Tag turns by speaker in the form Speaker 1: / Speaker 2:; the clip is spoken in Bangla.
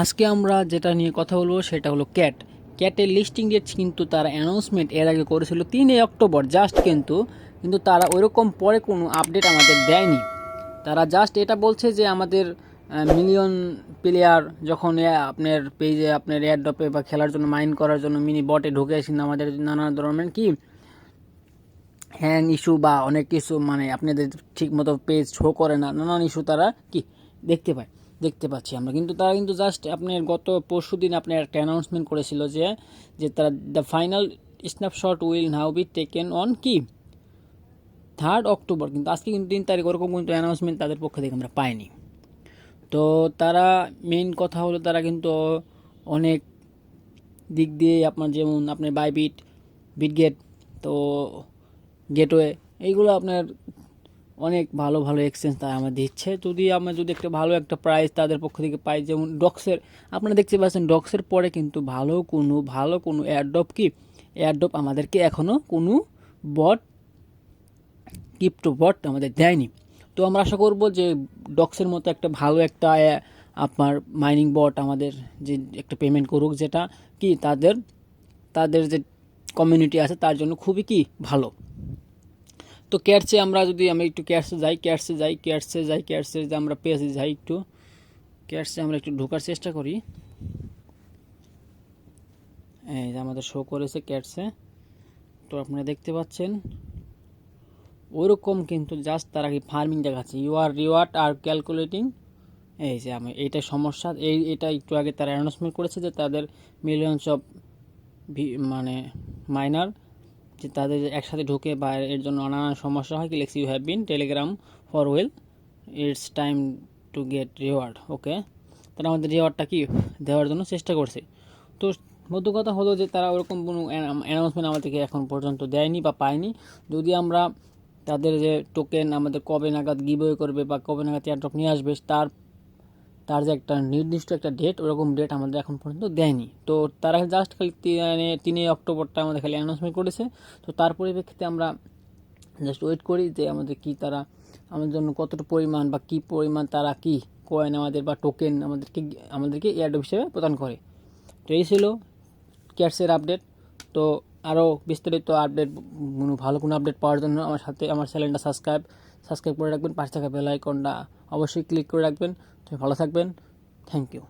Speaker 1: আজকে আমরা যেটা নিয়ে কথা বলবো সেটা হলো ক্যাটের লিস্টিং ডেট কিন্তু তারা অ্যানাউন্সমেন্ট এর আগে করেছিল 3 অক্টোবর জাস্ট, কিন্তু তারা ওইরকম পরে কোনো আপডেট আমাদের দেয়নি। তারা জাস্ট এটা বলছে যে আমাদের মিলিয়ন প্লেয়ার যখন আপনার পেজে আপনার এয়ারড্রপে বা খেলার জন্য মাইন করার জন্য মিনি বটে ঢুকে আসেন, আমাদের নানা ধরনের কি হ্যাং ইস্যু বা অনেক কিছু, মানে আপনাদের ঠিক মতো পেজ শো করে না, নানান ইস্যু তারা কি দেখতে পাচ্ছি আমরা। কিন্তু তারা কিন্তু জাস্ট আপনার গত পরশু দিন আপনার একটা অ্যানাউন্সমেন্ট করেছিল যে তারা the final snapshot will now be taken on কি 3 অক্টোবর, কিন্তু আজকে কিন্তু 3 তারিখ, ওরকম কিন্তু অ্যানাউন্সমেন্ট তাদের পক্ষ থেকে আমরা পাইনি। তো তারা মেইন কথা হলো তারা কিন্তু অনেক দিক দিয়ে আপনার যেমন আপনার বাইবিট, বিটগেট, তো গেটওয়ে, এইগুলো আপনার অনেক ভালো ভালো এক্সচেঞ্জ তারা আমাদের দিচ্ছে। আমরা যদি একটা ভালো একটা প্রাইস তাদের পক্ষ থেকে পাই, যেমন ডক্সের, আপনারা দেখতে পাচ্ছেন ডক্সের পরে কিন্তু ভালো কোনো এয়ারড্রপ আমাদেরকে এখনও কোনো বট ক্রিপ্টো বট আমাদের দেয়নি। তো আমরা আশা করব যে ডক্সের মতো একটা ভালো একটা আপনার মাইনিং বট আমাদের যে একটা পেমেন্ট করুক, যেটা কি তাদের যে কমিউনিটি আছে তার জন্য খুবই কি ভালো। তো ক্যাটসে আমরা যদি একটু ক্যাটসে যে আমরা পেজে যাই, একটু ক্যাটসে আমরা একটু ঢোকার চেষ্টা করি। এই যে আমাদের শো করেছে ক্যাটসে, তো আপনারা দেখতে পাচ্ছেন ওইরকম কিন্তু জাস্ট তারা কি ফার্মিং দেখাচ্ছে, ইউর রিওয়ার্ড আর ক্যালকুলেটিং। এই যে এইটা সমস্যা, এটা একটু আগে তারা অ্যানাউন্সমেন্ট করেছে যে তাদের মিলিয়নস অফ মানে মাইনার যে তাদের একসাথে ঢুকে বা এর জন্য নানান সমস্যা হয়, কি লেখছি you have been telegram for well it's time to get reward. Okay, তারা আমাদের রিওয়ার্ডটা কি দেওয়ার জন্য চেষ্টা করছে। তো মধ্য কথা হলো যে তারা ওরকম কোনো অ্যানাউন্সমেন্ট আমাদেরকে এখন পর্যন্ত দেয়নি বা পায়নি। যদি আমরা তাদের যে টোকেন আমাদের কবে নাগাদ গিভওয়ে করবে বা কবে নাগাদ এয়ারড্রপ নিয়ে আসবে, তার যে একটা নির্দিষ্ট একটা ডেট, ওরকম ডেট আমাদের এখন পর্যন্ত দেয়নি। তো তারা জাস্ট খালি 3 অক্টোবরটা আমাদের খালি অ্যানাউন্সমেন্ট করেছে। তো তার পরিপ্রেক্ষিতে আমরা জাস্ট ওয়েট করি যে আমাদের কি তারা আমাদের জন্য কতটা পরিমাণ বা কী পরিমাণ তারা কি কয়েন আমাদের বা টোকেন আমাদেরকে এয়ারড্রপ হিসেবে প্রদান করে। তো এই ছিল ক্যাটসের আপডেট। তো আরও বিস্তারিত আপডেট, ভালো কোনো আপডেট পাওয়ার জন্য আমার চ্যানেলটা সাবস্ক্রাইব করে রাখবেন, পাশে থাকা বেল আইকনটা অবশ্যই ক্লিক করে রাখবেন। তো ভালো থাকবেন, থ্যাংক ইউ।